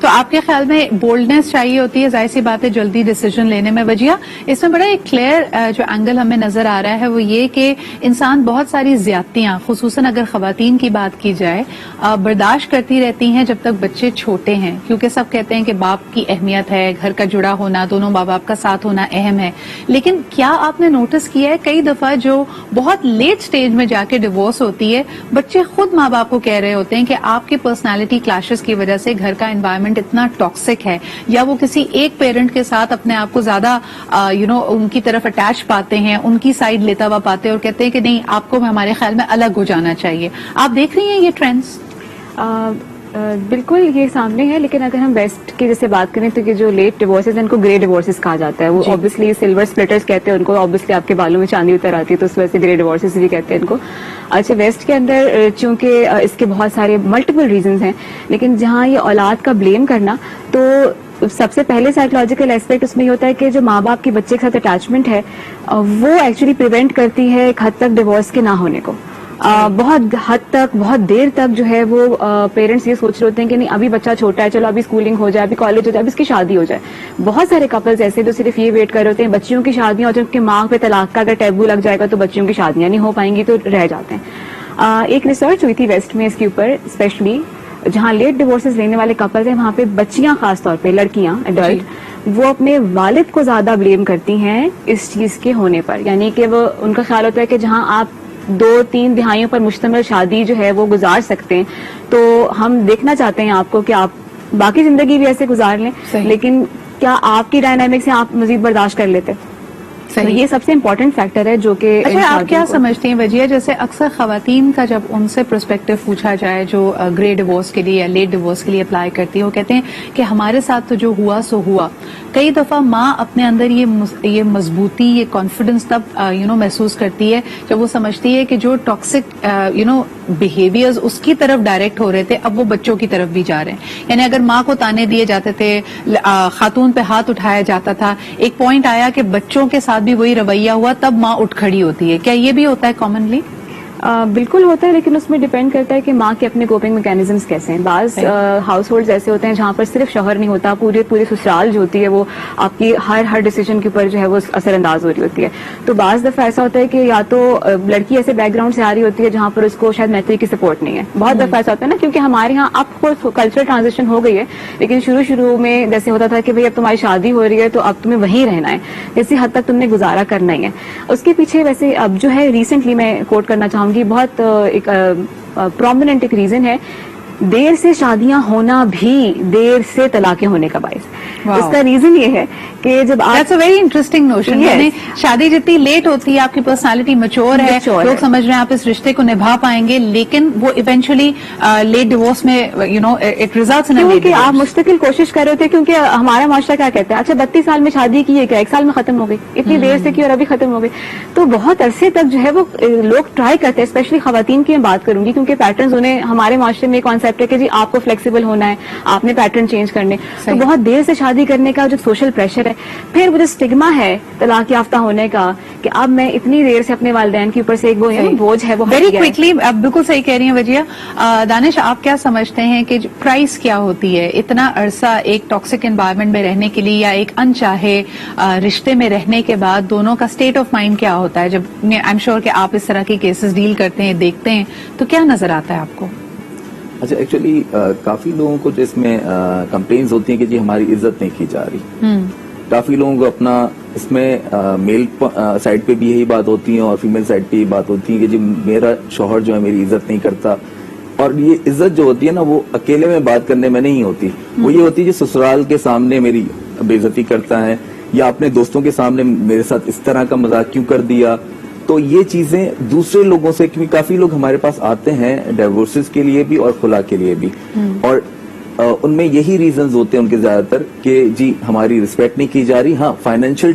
تو آپ کے خیال میں بولڈنس چاہیے ہوتی ہے، ظاہر سی بات ہے جلدی ڈیسیجن لینے میں. وجیہ اس میں بڑا ایک کلیئر جو اینگل ہمیں نظر آ رہا ہے وہ یہ کہ انسان بہت ساری زیادتیاں، خصوصاً اگر خواتین کی بات کی جائے، برداشت کرتی رہتی ہیں جب تک بچے چھوٹے ہیں، کیونکہ سب کہتے ہیں کہ باپ کی اہمیت ہے، گھر کا جڑا ہونا، دونوں ماں باپ کا ساتھ ہونا اہم ہے. لیکن کیا آپ نے نوٹس کیا ہے کئی دفعہ جو بہت لیٹ سٹیج میں جا کے ڈیورس ہوتی ہے، بچے خود ماں باپ کو کہہ رہے ہوتے ہیں کہ آپ کے پرسنالٹی کلاشز کی وجہ سے گھر کا انوائرمنٹ اتنا ٹاکسک ہے، یا وہ کسی ایک پیرنٹ کے ساتھ اپنے آپ کو زیادہ ان کی طرف اٹیچ پاتے ہیں، ان کی سائڈ لیتا ہوا پاتے ہیں اور کہتے ہیں کہ نہیں آپ کو ہمارے خیال میں الگ ہو جانا چاہیے. آپ دیکھ رہی ہیں یہ ٹرینڈز؟ بالکل یہ سامنے ہے، لیکن اگر ہم ویسٹ کی جیسے بات کریں تو یہ جو لیٹ ڈیورسز ہیں ان کو گرے ڈیورسز کہا جاتا ہے. وہ آبویسلی سلور سپلٹرز کہتے ہیں ان کو، آبویسلی آپ کے بالوں میں چاندی اتر آتی ہے تو اس وجہ سے گرے ڈیورسز بھی کہتے ہیں ان کو. اچھا، ویسٹ کے اندر چونکہ اس کے بہت سارے ملٹیپل ریزنز ہیں، لیکن جہاں یہ اولاد کا بلیم کرنا، تو سب سے پہلے سائیکولوجیکل ایسپیکٹ اس میں یہ ہوتا ہے کہ جو ماں باپ کی بچے کے ساتھ اٹیچمنٹ ہے وہ ایکچولی پریونٹ کرتی ہے ایک حد تک ڈیورس کے نہ ہونے کو. بہت حد تک، بہت دیر تک جو ہے وہ پیرنٹس یہ سوچ رہے ہوتے ہیں کہ نہیں ابھی بچہ چھوٹا ہے، چلو ابھی اسکولنگ ہو جائے، ابھی کالج ہو جائے، ابھی اس کی شادی ہو جائے. بہت سارے کپلز ایسے جو صرف یہ ویٹ کر رہے ہوتے ہیں بچیوں کی شادیاں، اور جب کہ ماں پہ طلاق کا اگر ٹیبو لگ جائے گا تو بچیوں کی شادیاں نہیں ہو پائیں گی تو رہ جاتے ہیں. ایک ریسرچ ہوئی تھی ویسٹ میں اس کے اوپر، اسپیشلی جہاں لیٹ ڈیورسز لینے والے کپلز ہیں وہاں پہ بچیاں، خاص طور پہ لڑکیاں ایڈلٹ، وہ اپنے والد کو زیادہ بلیم کرتی ہیں اس چیز کے ہونے پر. یعنی کہ وہ ان کا خیال ہوتا ہے کہ جہاں آپ 2-3 دہائیوں پر مشتمل شادی جو ہے وہ گزار سکتے ہیں، تو ہم دیکھنا چاہتے ہیں آپ کو کہ آپ باقی زندگی بھی ایسے گزار لیں، لیکن کیا آپ کی ڈائنامکس سے آپ مزید برداشت کر لیتے؟ تو یہ سب سے امپورٹنٹ فیکٹر ہے جو کہ. اچھا، آپ کیا سمجھتے ہیں وجیہ، جیسے اکثر خواتین کا جب ان سے پرسپیکٹو پوچھا جائے جو گرے ڈیورس کے لیے یا لیٹ ڈیورس کے لیے اپلائی کرتی ہے، وہ کہتے ہیں کہ ہمارے ساتھ تو جو ہوا سو ہوا. کئی دفعہ ماں اپنے اندر یہ مضبوطی، یہ کانفیڈنس تب محسوس کرتی ہے جب وہ سمجھتی ہے کہ جو ٹاکسک بیہیویئرز اس کی طرف ڈائریکٹ ہو رہے تھے اب وہ بچوں کی طرف بھی جا رہے ہیں. یعنی اگر ماں کو تانے دیے جاتے تھے، خاتون پہ ہاتھ اٹھایا جاتا تھا، ایک پوائنٹ آیا کہ بچوں کے ساتھ بھی وہی رویہ ہوا، تب ماں اٹھ کھڑی ہوتی ہے. کیا یہ بھی ہوتا ہے کامنلی؟ بالکل ہوتا ہے، لیکن اس میں ڈیپینڈ کرتا ہے کہ ماں کے اپنے کوپنگ میکینزمز کیسے ہیں. بعض ہاؤس ہولڈز ایسے ہوتے ہیں جہاں پر صرف شوہر نہیں ہوتا، پوری سسرال جو ہوتی ہے وہ آپ کی ہر ڈیسیجن کے اوپر جو ہے وہ اثر انداز ہو رہی ہوتی ہے. تو بعض دفعہ ایسا ہوتا ہے کہ یا تو لڑکی ایسے بیک گراؤنڈ سے آ رہی ہوتی ہے جہاں پر اس کو شاید میتری کی سپورٹ نہیں ہے. بہت دفعہ ایسا ہوتا ہے نا، کیونکہ ہمارے یہاں اب کلچرل ٹرانزیشن ہو گئی ہے، لیکن شروع میں جیسے ہوتا تھا کہ بھئی اب تمہاری شادی ہو رہی ہے تو اب تمہیں وہیں رہنا ہے، اسی حد تک تم نے گزارا کرنا ہی ہے. اس کے پیچھے ویسے اب جو ہے ریسنٹلی میں کوٹ کرنا چاہوں گی، بہت ایک پرومیننٹ ایک ریزن ہے دیر سے شادیاں ہونا بھی دیر سے طلاقیں ہونے کا باعث. اس کا ریزن یہ ہے کہ جب آپ ویری انٹرسٹنگ نوشن، یعنی شادی جتنی لیٹ ہوتی ہے آپ کی پرسنالٹی میچور ہے، لوگ سمجھ رہے ہیں آپ اس رشتے کو نبھا پائیں گے، لیکن وہ ایونچولی لیٹ ڈیورس میں it results in late divorce. کیونکہ آپ مستقل کوشش کر رہے ہوتے ہیں، کیونکہ ہمارا معاشرہ کیا کہتا ہے، اچھا 32 سال میں شادی کی ہے کیا 1 سال میں ختم ہو گئی، اتنی دیر سے کی اور ابھی ختم ہو گئی. تو بہت عرصے تک جو ہے وہ لوگ ٹرائی کرتے ہیں، اسپیشلی خواتین کی میں بات کروں گی کیونکہ پیٹرنز انہیں ہمارے معاشرے میں کانسیپٹ ہے کہ جی آپ کو فلیکسیبل ہونا ہے، آپ نے پیٹرن چینج کرنے. تو بہت دیر سے شادی کرنے کا جو سوشل پریشر ہے، پھر وہ جو اسٹگما ہے طلاق یافتہ ہونے کا کہ اب میں اتنی دیر سے اپنے والدین کے اوپر سے ایک بوجھ ہے وہ ویری کوئکلی. اب بالکل صحیح کہہ رہی ہیں وجیہ. دانش، آپ کیا سمجھتے ہیں کہ پرائس کیا ہوتی ہے اتنا عرصہ ایک ٹاکسک انوائرمنٹ میں رہنے کے لیے یا ایک انچاہے رشتے میں رہنے کے بعد دونوں کا اسٹیٹ آف مائنڈ کیا ہوتا ہے؟ جب آئی ایم شیور کہ آپ اس طرح کے کیسز ڈیل کرتے ہیں، دیکھتے ہیں، تو کیا نظر آتا ہے آپ کو؟ اچھا، ایکچولی کافی لوگوں کو جو اس میں کمپلینز ہوتی ہیں کہ جی ہماری عزت نہیں کی جا رہی. کافی لوگوں کو اپنا اس میں میل سائڈ پہ بھی یہی بات ہوتی ہے اور فیمیل سائڈ پہ یہ بات ہوتی ہے کہ جی میرا شوہر جو ہے میری عزت نہیں کرتا. اور یہ عزت جو ہوتی ہے نا وہ اکیلے میں بات کرنے میں نہیں ہوتی، وہ یہ ہوتی ہے کہ سسرال کے سامنے میری بے عزتی کرتا ہے یا اپنے دوستوں کے سامنے میرے ساتھ اس طرح کا مذاق کیوں کر دیا. تو یہ چیزیں دوسرے لوگوں سے، کیونکہ کافی لوگ ہمارے پاس آتے ہیں ڈیورسز کے لیے بھی اور خلا کے لیے بھی، اور ان میں یہی ریزنز ہوتے ہیں ان کے زیادہ تر کہ جی ہماری رسپیکٹ نہیں کی جا رہی. ہاں، فائنینشیل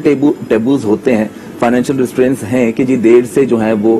ٹیبوز ہوتے ہیں، فائنینشیل ریسٹرینٹس ہیں کہ جی دیر سے جو ہے وہ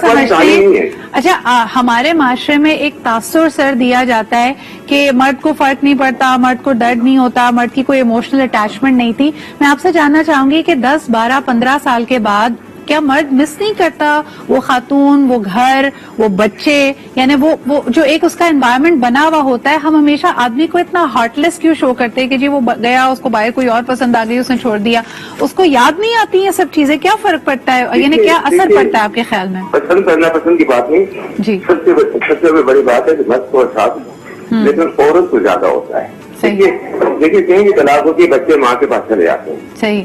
سب کوئی سمجھتے نہیں ہے۔ ہیں؟ اچھا ہمارے معاشرے میں ایک تاثر سر دیا جاتا ہے کہ مرد کو فرق نہیں پڑتا، مرد کو درد نہیں ہوتا، مرد کی کوئی ایموشنل اٹیچمنٹ نہیں تھی. میں آپ سے جاننا چاہوں گی کہ 10 12 15 سال کے بعد کیا مرد مس نہیں کرتا وہ خاتون، وہ گھر، وہ بچے، یعنی وہ جو ایک اس کا انوائرمنٹ بنا ہوا ہوتا ہے. ہم ہمیشہ آدمی کو اتنا ہارٹ لیس کیوں شو کرتے ہیں کہ جی وہ گیا، اس کو باہر کوئی اور پسند آ گئی، اس نے چھوڑ دیا، اس کو یاد نہیں آتی یہ سب چیزیں؟ کیا فرق پڑتا ہے، یعنی کیا اثر پڑتا ہے آپ کے خیال میں؟ پسند کرنا پسند کی بات نہیں جی سب سے بڑی بات ہے کہ مرد کو احساس لیکن عورت کو زیادہ ہوتا ہے. دیکھیے کہیں بھی طلاق ہوتی ہے بچے ماں کے پاس چلے جاتے ہیں، صحیح.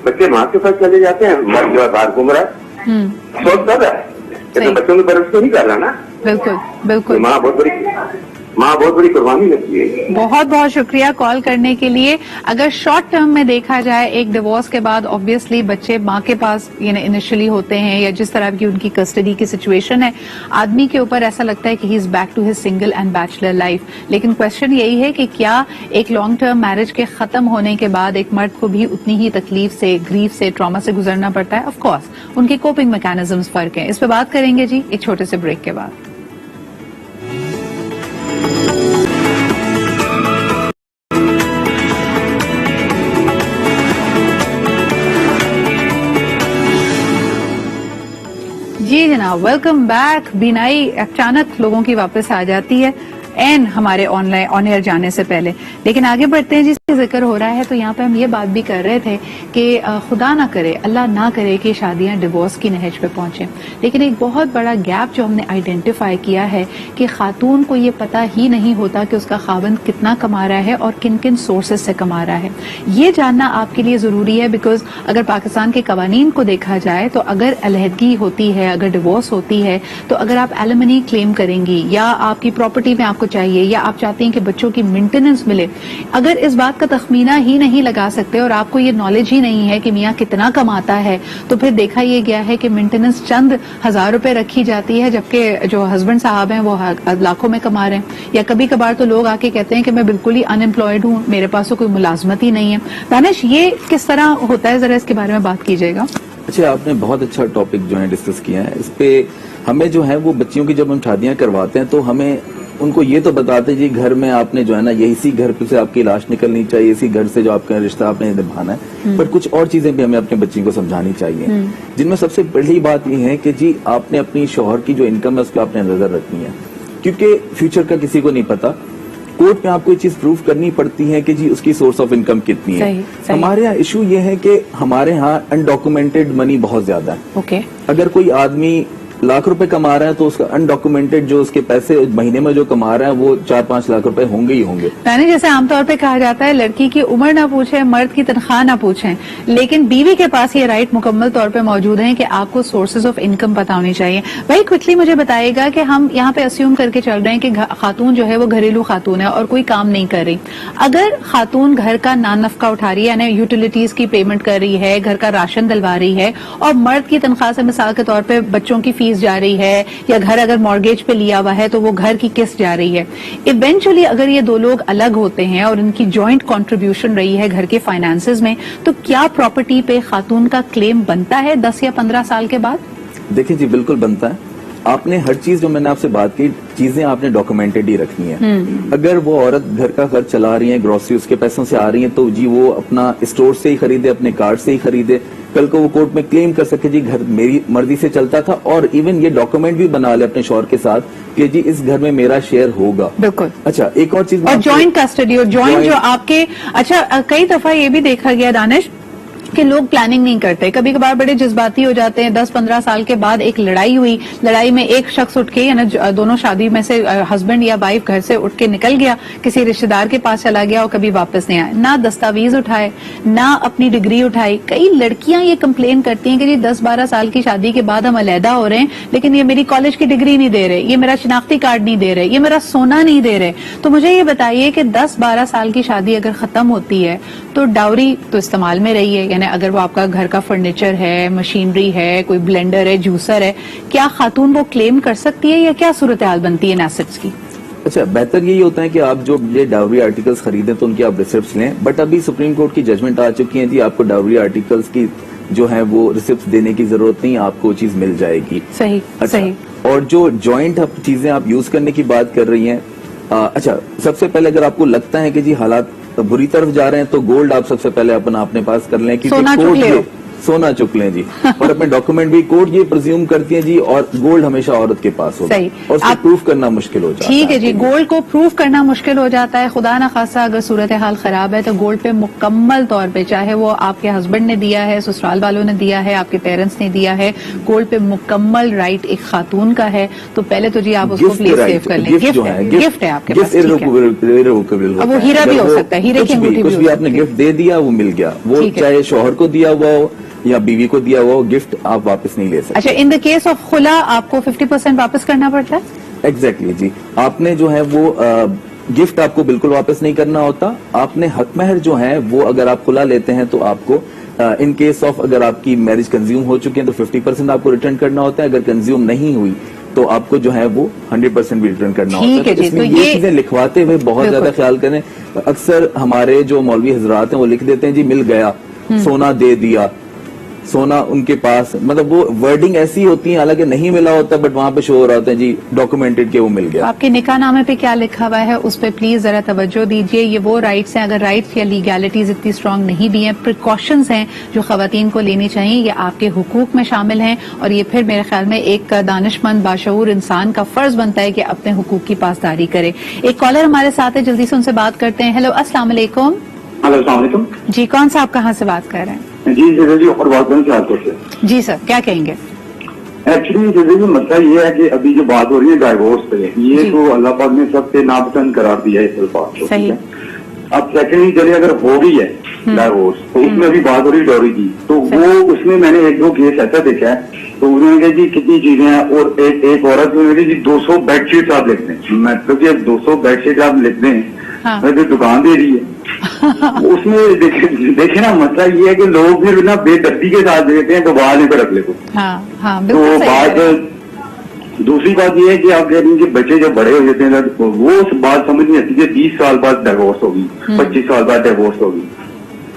بچے ماں کے پاس چلے جاتے ہیں، مرد جو ہے باہر گھوم رہا ہے، سوچ کر رہا ہے لیکن بچوں کی پرورش تو نہیں کر رہا نا. بالکل بالکل. ماں بہت بڑی قربانی لگتی ہے. بہت بہت شکریہ کال کرنے کے لیے. اگر شارٹ ٹرم میں دیکھا جائے ایک ڈیورس کے بعد آبویسلی بچے ماں کے پاس یعنی انیشلی ہوتے ہیں یا جس طرح کی ان کی کسٹڈی کی سچویشن ہے، آدمی کے اوپر ایسا لگتا ہے کہ he is back to his single and bachelor life. لیکن کوشچن یہی ہے کہ کیا ایک لانگ ٹرم میرج کے ختم ہونے کے بعد ایک مرد کو بھی اتنی ہی تکلیف سے، گریف سے، ٹراما سے گزرنا پڑتا ہے؟ آف کورس ان کی کوپنگ میکینزمز فرق ہیں. اس پہ بات کریں گے جی ایک چھوٹے سے بریک کے بعد. جی جناب ویلکم بیک. بینائی اچانک لوگوں کی واپس آ جاتی ہے ہمارے آن لائن آن ایئر جانے سے پہلے. لیکن آگے بڑھتے ہیں، جس کا ذکر ہو رہا ہے تو یہاں پہ ہم یہ بات بھی کر رہے تھے کہ خدا نہ کرے، اللہ نہ کرے کہ شادیاں ڈیورس کی نہج پہ پہنچیں. لیکن ایک بہت بڑا گیپ جو ہم نے آئیڈینٹیفائی کیا ہے کہ خاتون کو یہ پتہ ہی نہیں ہوتا کہ اس کا خاوند کتنا کما رہا ہے اور کن کن سورسز سے کما رہا ہے. یہ جاننا آپ کے لیے ضروری ہے بیکاز اگر پاکستان کے قوانین کو دیکھا جائے تو اگر علیحدگی ہوتی ہے، اگر ڈیورس ہوتی ہے، تو اگر آپ ایلیمنی کلیم کریں گی یا آپ کی پراپرٹی میں آپ کو چاہیے یا آپ چاہتے ہیں کہ بچوں کی مینٹیننس ملے، اگر اس بات کا تخمینہ ہی نہیں لگا سکتے اور آپ کو یہ نالج ہی نہیں ہے کہ میاں کتنا کماتا ہے، تو پھر دیکھا یہ گیا ہے کہ مینٹیننس چند 1000 روپے رکھی جاتی ہے جبکہ جو ہسبینڈ صاحب ہیں وہ لاکھوں میں کما رہے ہیں. یا کبھی کبھار تو لوگ آ کے کہتے ہیں کہ میں بالکل ہی ان امپلائڈ ہوں، میرے پاس تو کوئی ملازمت ہی نہیں ہے. دانش یہ کس طرح ہوتا ہے، ذرا اس کے بارے میں بات کیجیے گا. اچھا آپ نے بہت اچھا ٹاپک جو ہے ڈسکس کیا ہے. اس پہ ہمیں جو ہے وہ بچیوں کی جب ہم شادیاں کرواتے ہیں تو ہمیں ان کو یہ تو بتاتے جی گھر میں آپ نے جو ہے نا یہ اسی گھر سے آپ کی لاش نکلنی چاہیے، اسی گھر سے جو آپ کا رشتہ آپ نے نبھانا ہے. پر کچھ اور چیزیں بھی ہمیں اپنے بچوں کو سمجھانی چاہیے، جن میں سب سے بڑی بات یہ ہے کہ جی آپ نے اپنی شوہر کی جو انکم ہے اس پہ آپ نے نظر رکھنی ہے، کیونکہ فیوچر کا کسی کو نہیں پتا. کورٹ میں آپ کو یہ چیز پروف کرنی پڑتی ہے کہ جی اس کی سورس آف انکم کتنی ہے. ہمارے یہاں ایشو یہ ہے کہ ہمارے ہاں انڈاکومنٹڈ منی بہت زیادہ ہے. اوکے اگر کوئی آدمی لاکھ روپے کما رہا ہے تو اس کا انڈاکومنٹڈ جو اس کے پیسے مہینے میں جو کما رہا ہے وہ 4-5 لاکھ روپے ہوں گے ہی ہوں گے. یعنی جیسے عام طور پہ کہا جاتا ہے لڑکی کی عمر نہ پوچھیں، مرد کی تنخواہ نہ پوچھیں، لیکن بیوی کے پاس یہ رائٹ مکمل طور پہ موجود ہیں کہ آپ کو سورسز آف انکم پتہ ہونی چاہیے. بھائی کوئکلی مجھے بتائیے گا کہ ہم یہاں پہ اسیوم کر کے چل رہے ہیں کہ خاتون جو ہے وہ گھریلو خاتون ہے اور کوئی کام نہیں کر رہی. اگر خاتون گھر کا نان نفقہ اٹھا رہی ہے، یعنی یوٹیلیٹیز کی پیمنٹ کر رہی ہے، گھر کا راشن دلوا رہی ہے، اور مرد کی تنخواہ سے مثال کے طور پہ بچوں کی فیس جا رہی ہے یا گھر اگر مارگیج پہ لیا ہوا ہے تو وہ گھر کی قسط جا رہی ہے، ایونچولی اگر یہ دو لوگ الگ ہوتے ہیں اور ان کی جوائنٹ کنٹریبیوشن رہی ہے گھر کے فائنانسز میں، تو کیا پراپرٹی پہ خاتون کا کلیم بنتا ہے 10 یا 15 سال کے بعد؟ دیکھیں جی بالکل بنتا ہے. آپ نے ہر چیز جو میں نے آپ سے بات کی چیزیں آپ نے ڈاکومنٹڈ ہی رکھنی ہے. اگر وہ عورت گھر کا خرچ چلا رہی ہے، گروسری اس کے پیسوں سے آ رہی ہیں، تو جی وہ اپنا اسٹور سے ہی خریدے، اپنے کارڈ سے ہی خریدے. کل کو وہ کورٹ میں کلیم کر سکے جی گھر میری مرضی سے چلتا تھا، اور ایون یہ ڈاکومنٹ بھی بنا لے اپنے شوہر کے ساتھ کہ جی اس گھر میں میرا شیئر ہوگا. بالکل. اچھا ایک اور چیز اور جوائنٹ کسٹڈی اور جوائنٹ جو آپ کے، اچھا کئی دفعہ یہ بھی دیکھا گیا دانش کہ لوگ پلاننگ نہیں کرتے، کبھی کبھار بڑے جذباتی ہو جاتے ہیں. 10-15 سال کے بعد ایک لڑائی ہوئی، لڑائی میں ایک شخص اٹھ کے یعنی دونوں شادی میں سے ہسبینڈ یا وائف گھر سے اٹھ کے نکل گیا، کسی رشتے دار کے پاس چلا گیا اور کبھی واپس نہیں آیا، نہ دستاویز اٹھائے نہ اپنی ڈگری اٹھائی. کئی لڑکیاں یہ کمپلین کرتی ہیں کہ جی 10-12 سال کی شادی کے بعد ہم علیحدہ ہو رہے ہیں لیکن یہ میری کالج کی ڈگری نہیں دے رہے، یہ میرا شناختی کارڈ نہیں دے رہے، یہ میرا سونا نہیں دے رہے. تو مجھے یہ بتائیے کہ 10-12 سال کی شادی اگر ختم ہوتی ہے تو ڈاوری تو استعمال میں رہی ہے، یعنی اگر وہ آپ کا گھر کا فرنیچر ہے، مشینری ہے، کوئی بلینڈر ہے، جوسر ہے، کیا خاتون وہ کلیم کر سکتی ہے یا کیا صورتحال بنتی ہے ان ایسٹس کی؟ اچھا بہتر یہی ہوتا ہے کہ آپ جو یہ ڈاوری آرٹیکلز خریدیں تو ان کی آپ ریسپٹس لیں. بٹ ابھی سپریم کورٹ کی ججمنٹ آ چکی ہیں جی آپ کو ڈاوری آرٹیکلز کی جو ہے وہ ریسپٹ دینے کی ضرورت نہیں, آپ کو وہ چیز مل جائے گی. صحیح اچھا, صحیح. اور جو جوائنٹ چیزیں آپ یوز کرنے کی بات کر رہی ہیں, اچھا سب سے پہلے اگر آپ کو لگتا ہے کہ جی حالات بری طرف جا رہے ہیں تو گولڈ آپ سب سے پہلے اپنے پاس کر لیں, کیونکہ سونا چک لیں جی, اور اپنے ڈاکومنٹ بھی کورٹ یہ پرزیوم کرتی ہیں جی, اور گولڈ ہمیشہ عورت کے پاس ہوگا, اور اس کو پروف کرنا مشکل ہو جاتا ہے. ٹھیک ہے جی, گولڈ کو پروف کرنا مشکل ہو جاتا ہے. خدا نہ خاصہ اگر صورتحال خراب ہے تو گولڈ پہ مکمل طور پہ, چاہے وہ آپ کے ہسبینڈ نے دیا ہے, سسرال والوں نے دیا ہے, آپ کے پیرنٹس نے دیا ہے, گولڈ پہ مکمل رائٹ ایک خاتون کا ہے. تو پہلے تو جی آپ اس کو پلیز سیو کر لیں. گفٹ ہے آپ کے پاس, اب وہ ہیرا بھی ہو سکتا ہے, ہیرے کی انگوٹھی کچھ بھی آپ نے گفٹ دے دیا وہ مل گیا, وہ چاہے شوہر کو دیا ہوا ہو یا بیوی کو دیا ہوا گفٹ آپ واپس نہیں لے سکتے. اچھا, ان دا کیس آف خلا آپ کو 50% واپس کرنا پڑتا ہے؟ ایگزیکٹلی جی, آپ نے جو ہے وہ گفٹ آپ کو بالکل واپس نہیں کرنا ہوتا. آپ نے حق مہر جو ہے وہ اگر آپ خلا لیتے ہیں تو آپ کو ان کیس آف اگر آپ کی میرج کنزیوم ہو چکی ہے تو 50% آپ کو ریٹرن کرنا ہوتا ہے. اگر کنزیوم نہیں ہوئی تو آپ کو جو ہے وہ 100% بھی ریٹرن کرنا ہوتا ہے. اس میں یہ چیزیں لکھواتے ہوئے بہت زیادہ خیال کریں. اکثر ہمارے جو مولوی حضرات ہیں وہ لکھ دیتے ہیں جی مل گیا, سونا دے دیا, سونا ان کے پاس, مطلب وہ ورڈنگ ایسی ہوتی ہے حالانکہ نہیں ملا ہوتا, بٹ وہاں پہ شو ہو رہا ہوتا ہے جی ڈاکومنٹڈ کہ وہ مل گیا. آپ کے نکاح نامے پہ کیا لکھا ہوا ہے اس پہ پلیز ذرا توجہ دیجیے. یہ وہ رائٹس ہیں, اگر رائٹس یا لیگیلٹیز اتنی اسٹرانگ نہیں بھی ہیں, پریکاشنز ہیں جو خواتین کو لینی چاہیے, یہ آپ کے حقوق میں شامل ہیں. اور یہ پھر میرے خیال میں ایک دانش مند باشعور انسان کا فرض بنتا ہے کہ اپنے حقوق کی پاسداری کرے. ایک کالر ہمارے ساتھ ہے, جلدی سے ان سے بات کرتے ہیں. ہیلو, السلام علیکم. ہلو, السلام علیکم. جی, کون صاحب کہاں سے بات کر رہے ہیں؟ جی اور بات کریں چاہتے سے. جی سر, کیا کہیں گے؟ ایکچولی مسئلہ یہ ہے کہ ابھی جو بات ہو رہی ہے ڈائیورس پہ, یہ تو اللہ پاک نے سب سے ناپسند قرار دیا ہے اس الفاظ کو. صحیح. اب سیکنڈلی چلیے اگر ہو گئی ہے ڈائیورس تو اس میں ابھی بات ہو رہی ہے ڈوری کی, تو وہ اس میں نے ایک دو کیس ایسا دیکھا ہے. تو انہوں نے کہا جی کتنی چیزیں ہیں, اور ایک عورت نے کہا جی 200 بیڈ شیٹ آپ لکھتے ہیں. مطلب کہ 200 بیڈ شیٹ آپ لکھتے ہیں, میں دکان دے رہی ہے. اس میں دیکھیں نا, مسئلہ یہ ہے کہ لوگ پھر نا بے دردی کے ساتھ دیتے ہیں تو باہر لے کر رکھ لیتے. تو بات دوسری بات یہ ہے کہ آپ کہہ رہی ہیں کہ بچے جب بڑے ہو جاتے ہیں تو وہ بات سمجھ نہیں آتی کہ 20 سال بعد ڈائیورس ہوگی, 25 سال بعد ڈائیورس ہوگی.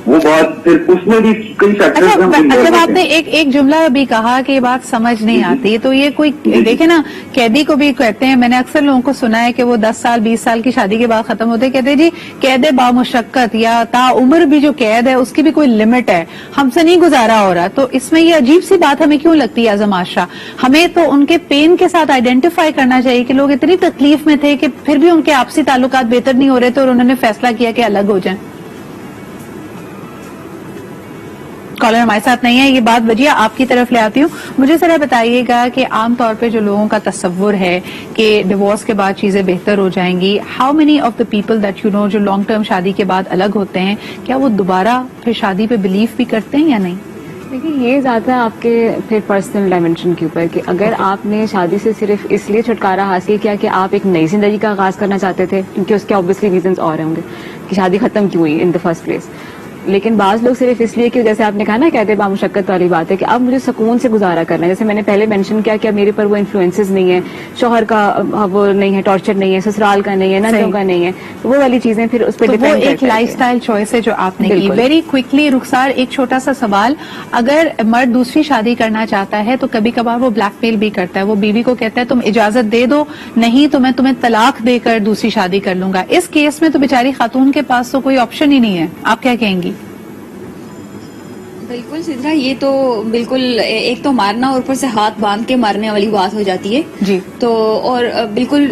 وہ بات پھر اس میں بھی کئی فیکٹرز ہیں. جب آپ نے ایک جملہ بھی کہا کہ یہ بات سمجھ نہیں آتی, تو یہ کوئی دیکھیں نا, قیدی کو بھی کہتے ہیں, میں نے اکثر لوگوں کو سنا ہے کہ وہ 10 سال 20 سال کی شادی کے بعد ختم ہوتے, کہتے ہیں جی قید بامشقت یا تا عمر بھی جو قید ہے اس کی بھی کوئی لمٹ ہے, ہم سے نہیں گزارا ہو رہا. تو اس میں یہ عجیب سی بات ہمیں کیوں لگتی ہے اعظم آشا؟ ہمیں تو ان کے پین کے ساتھ آئیڈینٹیفائی کرنا چاہیے کہ لوگ اتنی تکلیف میں تھے کہ پھر بھی ان کے آپسی تعلقات بہتر نہیں ہو رہے تھے اور انہوں نے فیصلہ کیا کہ الگ ہو جائیں. کالر ہمارے ساتھ نہیں ہے, یہ بات وجہ آپ کی طرف لے آتی ہوں. مجھے ذرا بتائیے گا کہ عام طور پہ جو لوگوں کا تصور ہے کہ ڈیورس کے بعد چیزیں بہتر ہو جائیں گی, how many of the people that you know جو لانگ ٹرم شادی کے بعد الگ ہوتے ہیں, کیا وہ دوبارہ پھر شادی پہ بلیف بھی کرتے ہیں یا نہیں؟ دیکھیے, یہ زیادہ آپ کے پھر پرسنل ڈائمینشن کے اوپر کہ اگر آپ نے شادی سے صرف اس لیے چھٹکارا حاصل کیا کہ آپ ایک نئی زندگی کا آغاز کرنا چاہتے تھے, کیونکہ اس کے آبویسلی ریزنس اور ہوں گے کہ شادی ختم کیوں ہوئی ان دا فرسٹ پلیس. لیکن بعض لوگ صرف اس لیے کہ جیسے آپ نے کہا نا کہتے بامشقت والی بات ہے کہ اب مجھے سکون سے گزارا کرنا ہے. جیسے میں نے پہلے مینشن کیا کہ اب میرے پر وہ انفلوئنسز نہیں ہے, شوہر کا وہ نہیں ہے, ٹارچر نہیں ہے, سسرال کا نہیں ہے, نندوں کا نہیں ہے, تو وہ والی چیزیں پھر اس پہ ڈیپینڈ کرتی ہیں. ایک لائف سٹائل چوائس ہے جو آپ نے کی. ویری کوئکلی رخسار, ایک چھوٹا سا سوال, اگر مرد دوسری شادی کرنا چاہتا ہے تو کبھی کبھار وہ بلیک میل بھی کرتا ہے, وہ بیوی کو کہتا ہے تم اجازت دے دو, نہیں تو میں تمہیں طلاق دے کر دوسری شادی کر لوں گا. اس کیس میں تو بیچاری خاتون کے پاس تو کوئی آپشن ہی نہیں ہے, آپ کیا کہیں گی؟ بالکل سدرا, یہ تو بالکل ایک تو مارنا اور اوپر سے ہاتھ باندھ کے مارنے والی بات ہو جاتی ہے. جی. تو اور بالکل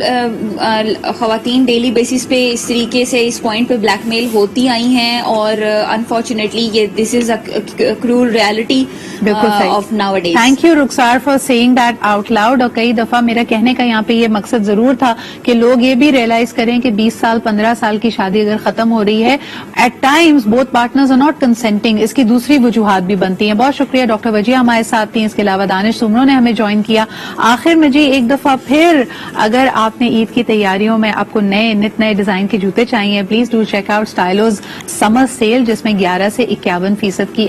خواتین ڈیلی بیسس پہ اس طریقے سے اس پوائنٹ پہ بلیک میل ہوتی آئی ہیں, اور انفارچونیٹلی یہ this is a cruel reality of nowadays. Thank you Rukhsar for seeing that out loud. اور کئی دفعہ میرا کہنے کا یہاں پہ یہ مقصد ضرور تھا کہ لوگ یہ بھی ریئلائز کریں کہ 20 سال 15 سال کی شادی اگر ختم ہو رہی ہے, at times both partners are not consenting, اس کی دوسری وجوہات بھی بنتی ہیں. بہت شکریہ ڈاکٹر وجیہ ہمارے ساتھ تھیں, اس کے علاوہ دانش سمرو نے ہمیں جوائن کیا. آخر میں جی ایک دفعہ پھر اگر آپ نے عید کی تیاریوں میں آپ کو نت نئے ڈیزائن کے جوتے چاہیے, please do check out Stylo's summer sale, جس میں 11 سے 51% کی